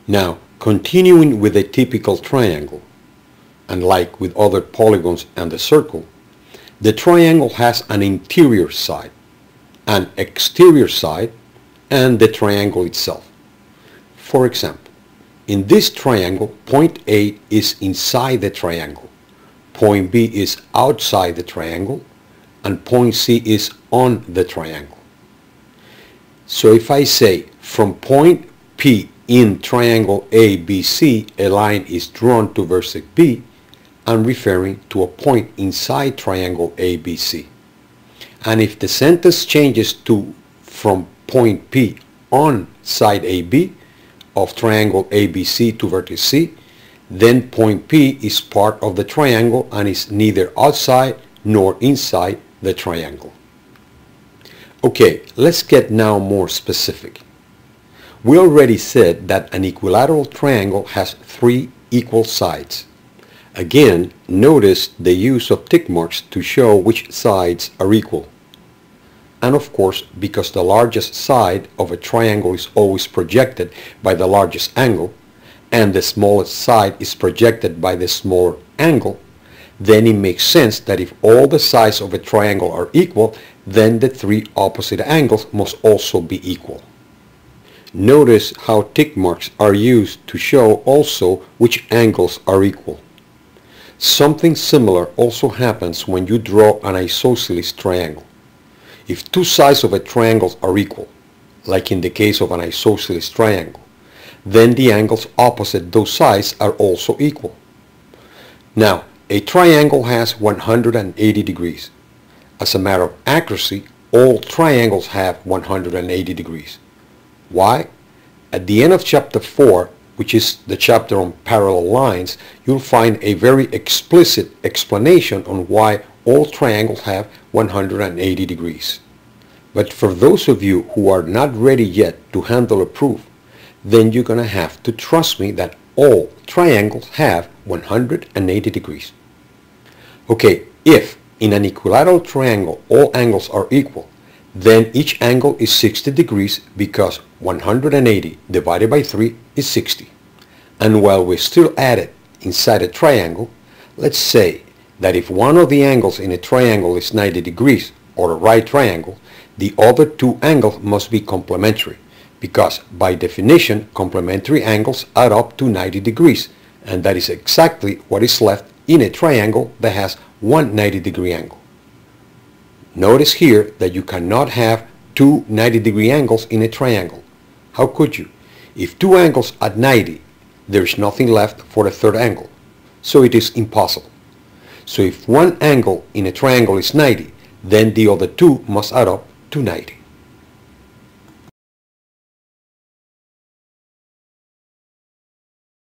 Now, continuing with a typical triangle, and like with other polygons and the circle, the triangle has an interior side, an exterior side, and the triangle itself. For example, in this triangle, point A is inside the triangle, point B is outside the triangle, and point C is on the triangle. So if I say from point P in triangle ABC a line is drawn to vertex B, I'm referring to a point inside triangle ABC. And if the sentence changes to from point P on side AB of triangle ABC to vertex C, then point P is part of the triangle and is neither outside nor inside the triangle. Okay, let's get now more specific. We already said that an equilateral triangle has three equal sides. Again, notice the use of tick marks to show which sides are equal. And of course, because the largest side of a triangle is always projected by the largest angle, and the smallest side is projected by the smaller angle, then it makes sense that if all the sides of a triangle are equal, then the three opposite angles must also be equal. Notice how tick marks are used to show also which angles are equal. Something similar also happens when you draw an isosceles triangle. If two sides of a triangle are equal, like in the case of an isosceles triangle, then the angles opposite those sides are also equal. Now, a triangle has 180 degrees. As a matter of accuracy, all triangles have 180 degrees. Why? At the end of chapter 4, which is the chapter on parallel lines, you'll find a very explicit explanation on why all triangles have 180 degrees. But for those of you who are not ready yet to handle a proof, then you're going to have to trust me that all triangles have 180 degrees. Okay, if in an equilateral triangle all angles are equal, then each angle is 60 degrees because 180 divided by 3 is 60. And while we're still at it inside a triangle, let's say that if one of the angles in a triangle is 90 degrees, or a right triangle, the other two angles must be complementary, because by definition complementary angles add up to 90 degrees, and that is exactly what is left in a triangle that has one 90-degree angle. Notice here that you cannot have two 90-degree angles in a triangle. How could you? If two angles at 90, there is nothing left for a third angle, so it is impossible. So if one angle in a triangle is 90, then the other two must add up to 90.